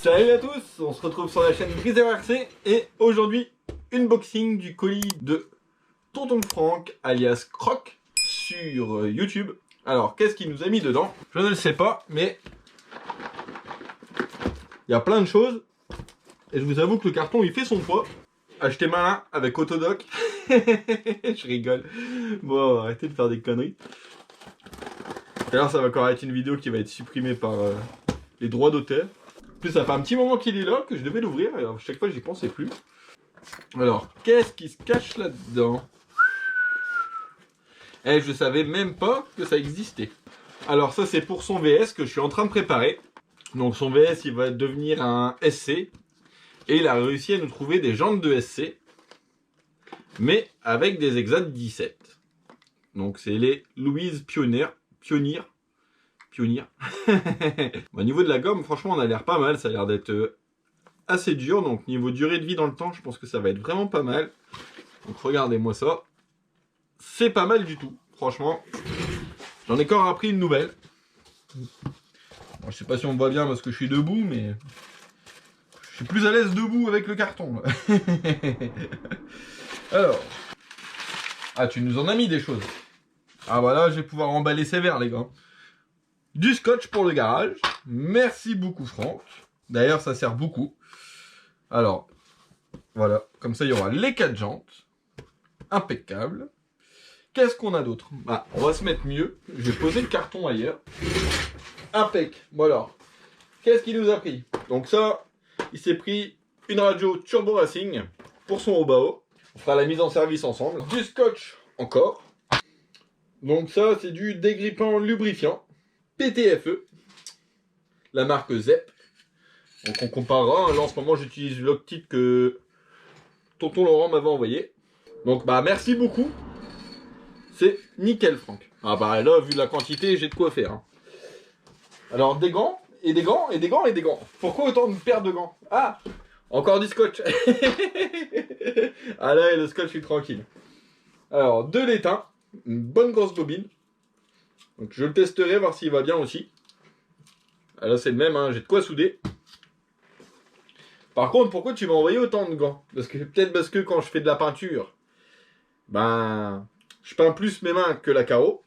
Salut à tous, on se retrouve sur la chaîne GrizzlyRC et aujourd'hui, unboxing du colis de Tonton Franck, alias Croc, sur YouTube. Alors, qu'est-ce qu'il nous a mis dedans? Je ne le sais pas, mais il y a plein de choses. Et je vous avoue que le carton, il fait son poids. Acheté malin avec Autodoc. Je rigole. Bon, arrêtez de faire des conneries. D'ailleurs, ça va encore être une vidéo qui va être supprimée par les droits d'auteur. En plus, ça fait un petit moment qu'il est là, que je devais l'ouvrir, et à chaque fois, j'y pensais plus. Alors, qu'est-ce qui se cache là-dedans? Eh, je savais même pas que ça existait. Alors, ça, c'est pour son VS que je suis en train de préparer. Donc, son VS, il va devenir un SC. Et il a réussi à nous trouver des jantes de SC. Mais avec des Exat 17. Donc, c'est les Louise Pioneer. Au niveau de la gomme, franchement, on a l'air pas mal. Ça a l'air d'être assez dur. Donc, niveau durée de vie dans le temps, je pense que ça va être vraiment pas mal. Donc, regardez-moi ça. C'est pas mal du tout. Franchement, j'en ai encore appris une nouvelle. Bon, je sais pas si on me voit bien parce que je suis debout, mais je suis plus à l'aise debout avec le carton. Là. Alors. Ah, tu nous en as mis des choses. Ah, voilà, je vais pouvoir emballer sévère, les gars. Du scotch pour le garage. Merci beaucoup, Franck. D'ailleurs, ça sert beaucoup. Alors, voilà. Comme ça, il y aura les 4 jantes. Impeccable. Qu'est-ce qu'on a d'autre? Ah, on va se mettre mieux. Je vais poser le carton ailleurs. Impec. Bon alors, qu'est-ce qu'il nous a pris? Donc ça, il s'est pris une radio Turbo Racing pour son Obao. On fera la mise en service ensemble. Du scotch encore. Donc ça, c'est du dégrippant lubrifiant. PTFE. La marque ZEP. Donc on comparera. Là en ce moment, j'utilise l'Octite que tonton Laurent m'avait envoyé. Donc bah merci beaucoup. C'est nickel, Franck. Ah bah là, vu la quantité, j'ai de quoi faire. Hein. Alors des gants, et des gants, et des gants, et des gants. Pourquoi autant de paires de gants? Ah, encore du scotch. Ah là, et le scotch, je suis tranquille. Alors, de l'étain, une bonne grosse bobine. Donc je le testerai, voir s'il va bien aussi. Ah là, c'est le même, hein, j'ai de quoi souder. Par contre, pourquoi tu m'as envoyé autant de gants? Peut-être parce que quand je fais de la peinture, ben, je peins plus mes mains que la carreau.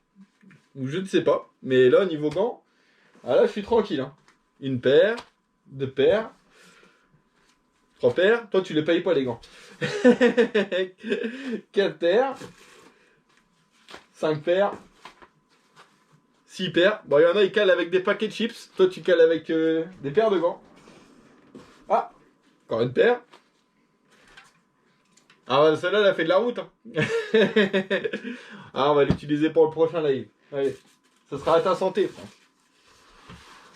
Ou je ne sais pas. Mais là, niveau gants, ah là, je suis tranquille. Hein. Une paire, 2 paires, 3 paires. Toi, tu les payes pas, les gants. 4 paires, 5 paires, 6 paires. Bon, il y en a, ils calent avec des paquets de chips. Toi, tu cales avec des paires de gants. Ah, encore une paire. Ah, celle-là, elle a fait de la route. Hein. Ah, on va l'utiliser pour le prochain live. Allez, ça sera à ta santé, Franck.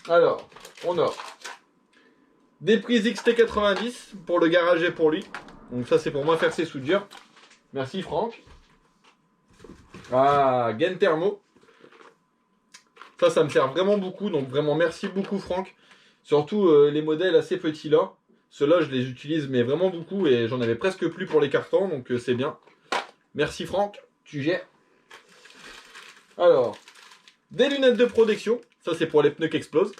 Alors, on a des prises XT90 pour le garager pour lui. Donc ça, c'est pour moi faire ses soudures. Merci, Franck. Ah, gaine thermo. Ça me sert vraiment beaucoup. Donc vraiment, merci beaucoup, Franck. Surtout les modèles assez petits là. Ceux-là, je les utilise mais vraiment beaucoup. Et j'en avais presque plus pour les cartons. Donc c'est bien. Merci, Franck. Tu gères. Alors, des lunettes de protection. Ça, c'est pour les pneus qui explosent.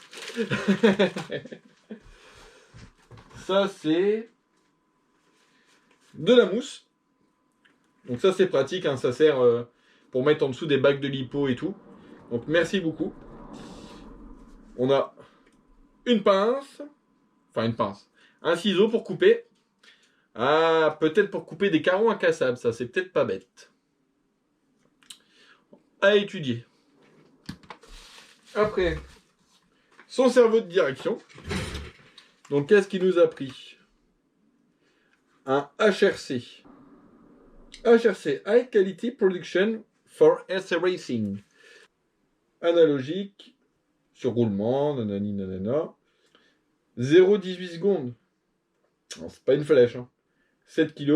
Ça, c'est de la mousse. Donc ça, c'est pratique. Hein, ça sert pour mettre en dessous des bacs de lipo et tout. Donc, merci beaucoup. On a une pince. Enfin, une pince. Un ciseau pour couper. Ah, peut-être pour couper des carreaux incassables. Ça, c'est peut-être pas bête. À étudier. Après, son cerveau de direction. Donc, qu'est-ce qu'il nous a pris? Un HRC. HRC, High Quality Production for SC Racing. Analogique, sur roulement, nanani nanana. 0,18 secondes. C'est pas une flèche. Hein. 7 kg.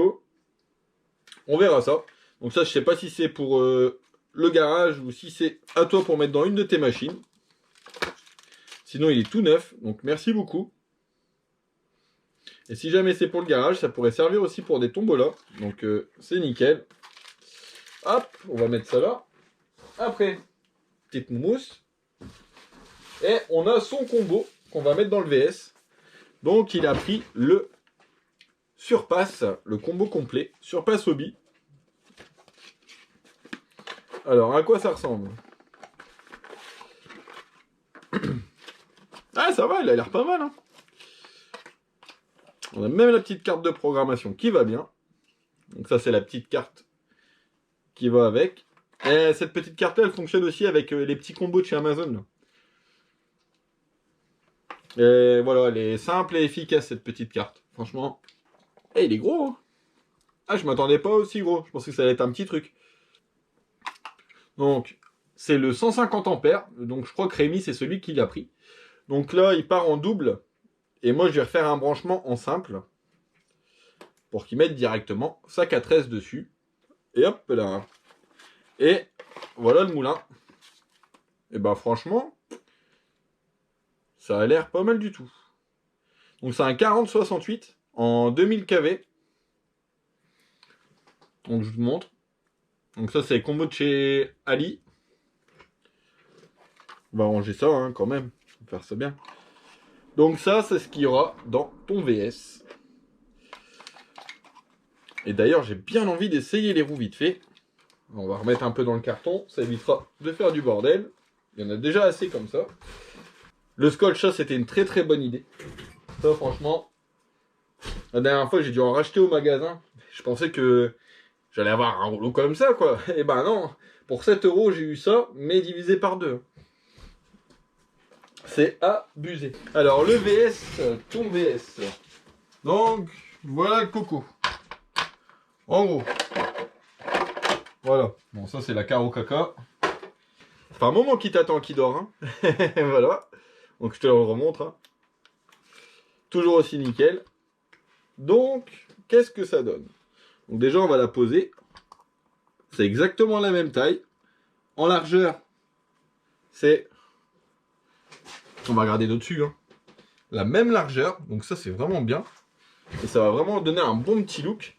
On verra ça. Donc ça, je sais pas si c'est pour le garage ou si c'est à toi pour mettre dans une de tes machines. Sinon, il est tout neuf. Donc merci beaucoup. Et si jamais c'est pour le garage, ça pourrait servir aussi pour des tombolas. Donc c'est nickel. Hop, on va mettre ça là. Après, petite mousse. Et on a son combo qu'on va mettre dans le VS. Donc il a pris le Surpass, le combo complet, Surpass Hobby. Alors, à quoi ça ressemble? Ah, ça va, il a l'air pas mal. Hein. On a même la petite carte de programmation qui va bien. Donc ça, c'est la petite carte qui va avec. Et cette petite carte-là, elle fonctionne aussi avec les petits combos de chez Amazon. Là. Et voilà, elle est simple et efficace, cette petite carte. Franchement. Et il est gros. Hein. Ah, je m'attendais pas aussi gros. Je pensais que ça allait être un petit truc. Donc, c'est le 150 ampères. Donc, je crois que Rémi, c'est celui qui l'a pris. Donc là, il part en double. Et moi, je vais refaire un branchement en simple. Pour qu'il mette directement sa 4S dessus. Et hop là. Et voilà le moulin. Et ben franchement, ça a l'air pas mal du tout. Donc c'est un 4068 en 2000 kV. Donc je vous montre. Donc ça c'est le combo de chez Ali. On va ranger ça hein, quand même. On va faire ça bien. Donc ça c'est ce qu'il y aura dans ton VS. Et d'ailleurs j'ai bien envie d'essayer les roues vite fait. On va remettre un peu dans le carton. Ça évitera de faire du bordel. Il y en a déjà assez comme ça. Le scotch, ça, c'était une très très bonne idée. Ça, franchement, la dernière fois, j'ai dû en racheter au magasin. Je pensais que j'allais avoir un rouleau comme ça, quoi. Et ben non, pour 7 €, j'ai eu ça, mais divisé par 2. C'est abusé. Alors, le VS, ton VS. Donc, voilà le coco. En gros. Voilà. Bon, ça, c'est la caro caca. Ça fait un moment qu'il t'attend, qu'il dort. Hein. Voilà. Donc, je te le remontre. Hein. Toujours aussi nickel. Donc, qu'est-ce que ça donne? Donc déjà, on va la poser. C'est exactement la même taille. En largeur, c'est... On va regarder d'au-dessus. Hein. La même largeur. Donc ça, c'est vraiment bien. Et ça va vraiment donner un bon petit look.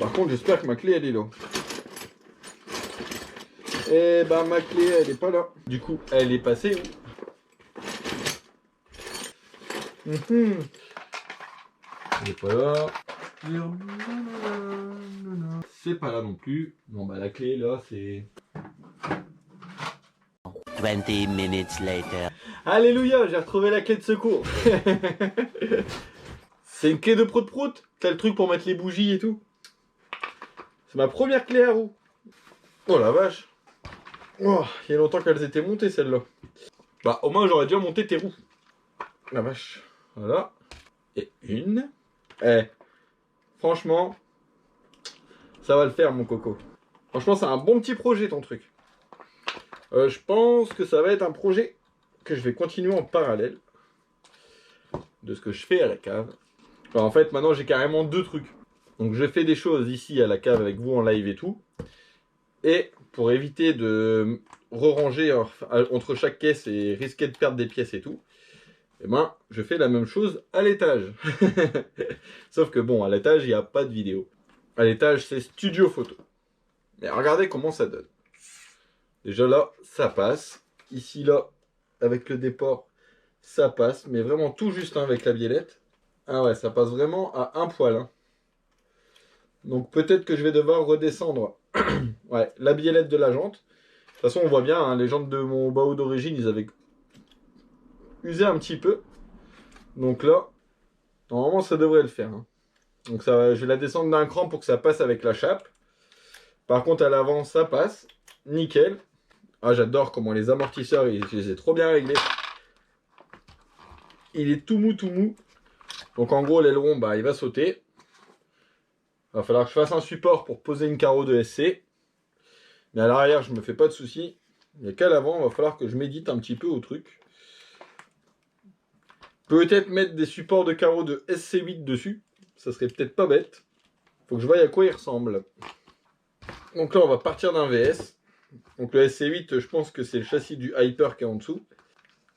Par contre, j'espère que ma clé, elle est là. Eh ben, ma clé, elle est pas là. Du coup, elle est passée où? Elle est pas là. C'est pas là non plus. Bon, bah, la clé, là, c'est... 20 minutes later. Alléluia, j'ai retrouvé la clé de secours. C'est une clé de prout-prout. T'as le truc pour mettre les bougies et tout. C'est ma première clé à roue. Oh la vache. Oh, il y a longtemps qu'elles étaient montées celles-là. Bah au moins j'aurais dû monter tes roues. La vache. Voilà. Et une. Eh. Franchement. Ça va le faire mon coco. Franchement c'est un bon petit projet ton truc. Je pense que ça va être un projet que je vais continuer en parallèle. De ce que je fais à la cave. Alors, en fait maintenant j'ai carrément deux trucs. Donc je fais des choses ici à la cave avec vous en live et tout. Et pour éviter de re-ranger entre chaque caisse et risquer de perdre des pièces et tout, eh ben, je fais la même chose à l'étage. Sauf que bon, à l'étage, il n'y a pas de vidéo. À l'étage, c'est studio photo. Mais regardez comment ça donne. Déjà là, ça passe. Ici, là, avec le déport, ça passe. Mais vraiment tout juste hein, avec la biellette. Ah ouais, ça passe vraiment à un poil. Hein. Donc peut-être que je vais devoir redescendre ouais, la biellette de la jante. De toute façon, on voit bien, hein, les jantes de mon baou d'origine, ils avaient usé un petit peu. Donc là, normalement, ça devrait le faire. Hein. Donc ça, je vais la descendre d'un cran pour que ça passe avec la chape. Par contre, à l'avant, ça passe. Nickel. Ah, j'adore comment les amortisseurs, je les ai trop bien réglés. Il est tout mou, tout mou. Donc en gros, l'aileron, bah, il va sauter. Il va falloir que je fasse un support pour poser une carreau de SC. Mais à l'arrière, je me fais pas de soucis. Il n'y a qu'à l'avant, il va falloir que je médite un petit peu au truc. Peut-être mettre des supports de carreaux de SC8 dessus. Ça serait peut-être pas bête. Faut que je voie à quoi il ressemble. Donc là, on va partir d'un VS. Donc le SC8, je pense que c'est le châssis du Hyper qui est en dessous.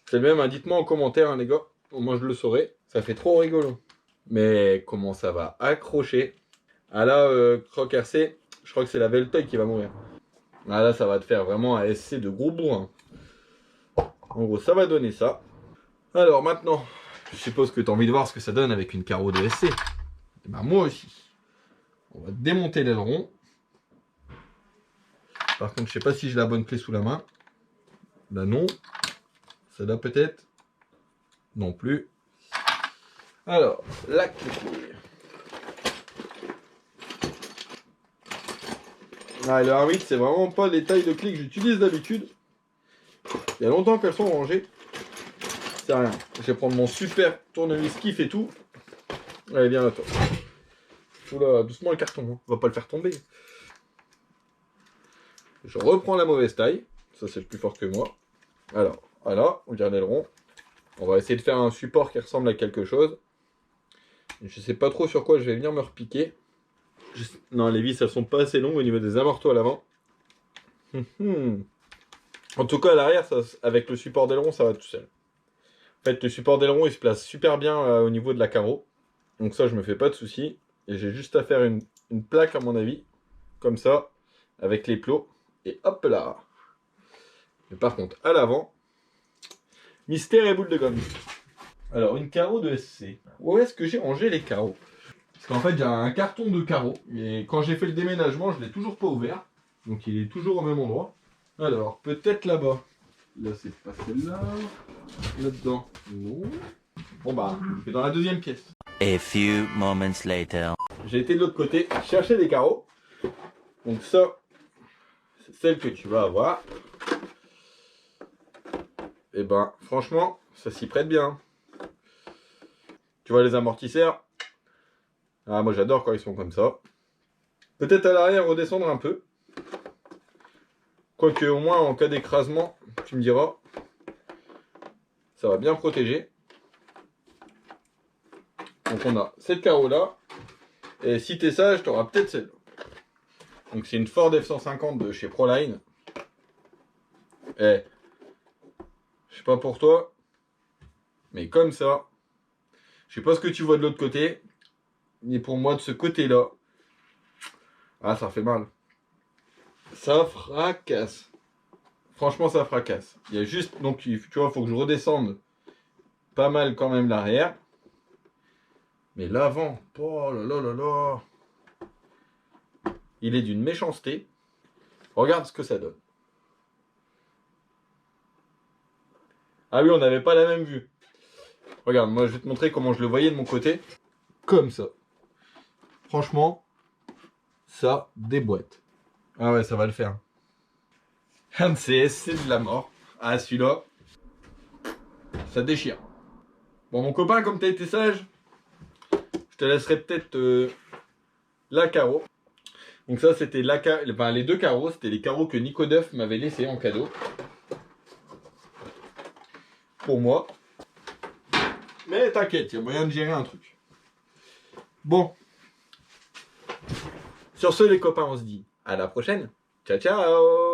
C'est le même, hein, dites-moi en commentaire, hein, les gars. Au moins, je le saurai. Ça fait trop rigolo. Mais comment ça va accrocher. Ah là, Croc RC, je crois que c'est la Veltoy qui va mourir. Ah là, ça va te faire vraiment un SC de gros bourrin. En gros, ça va donner ça. Alors maintenant, je suppose que tu as envie de voir ce que ça donne avec une carreau de SC. Et ben moi aussi. On va démonter l'aileron. Par contre, je sais pas si j'ai la bonne clé sous la main. Là non. Celle-là peut-être. Non plus. Alors, la clé. Ah, le R8, c'est vraiment pas les tailles de clés que j'utilise d'habitude. Il y a longtemps qu'elles sont rangées. C'est rien. Je vais prendre mon super tournevis Kiff et tout. Allez, viens là, toi. Oula, doucement le carton. Hein. On va pas le faire tomber. Je reprends la mauvaise taille. Ça, c'est le plus fort que moi. Alors, voilà, on garde l'aileron. On va essayer de faire un support qui ressemble à quelque chose. Je sais pas trop sur quoi je vais venir me repiquer. Non, les vis, elles sont pas assez longues au niveau des amortos à l'avant. En tout cas, à l'arrière, avec le support d'aileron, ça va tout seul. En fait, le support d'aileron, il se place super bien au niveau de la carreau. Donc ça, je me fais pas de soucis. Et j'ai juste à faire une plaque, à mon avis. Comme ça, avec les plots. Et hop là. Mais par contre, à l'avant, mystère et boule de gomme. Alors, une carreau de SC. Où est-ce que j'ai rangé les carreaux? Parce qu'en fait, j'ai un carton de carreaux. Et quand j'ai fait le déménagement, je ne l'ai toujours pas ouvert. Donc, il est toujours au même endroit. Alors, peut-être là-bas. Là, c'est pas celle-là. Là-dedans, non. Bon bah, je vais dans la deuxième pièce. A few moments later. J'ai été de l'autre côté chercher des carreaux. Donc ça, c'est celle que tu vas avoir. Et ben, franchement, ça s'y prête bien. Tu vois les amortisseurs? Ah, moi j'adore quand ils sont comme ça. Peut-être à l'arrière redescendre un peu. Quoique au moins en cas d'écrasement, tu me diras, ça va bien protéger. Donc on a cette carreau là. Et si t'es sage, t'auras peut-être celle-là. Donc c'est une Ford F-150 de chez Proline. Eh, je sais pas pour toi, mais comme ça, je sais pas ce que tu vois de l'autre côté, mais pour moi de ce côté-là, ah ça fait mal. Ça fracasse. Franchement ça fracasse. Il y a juste, donc tu vois, il faut que je redescende pas mal quand même l'arrière. Mais l'avant, oh là là là là. Il est d'une méchanceté. Regarde ce que ça donne. Ah oui, on n'avait pas la même vue. Regarde, moi je vais te montrer comment je le voyais de mon côté. Comme ça. Franchement, ça déboîte. Ah ouais, ça va le faire. Un de ces SC de la mort. Ah celui-là, ça déchire. Bon mon copain, comme t'as été sage, je te laisserai peut-être la carreau. Donc ça c'était les deux carreaux, c'était les carreaux que Nico Duff m'avait laissé en cadeau. Pour moi. Mais t'inquiète, il y a moyen de gérer un truc. Bon. Sur ce les copains, on se dit à la prochaine. Ciao ciao.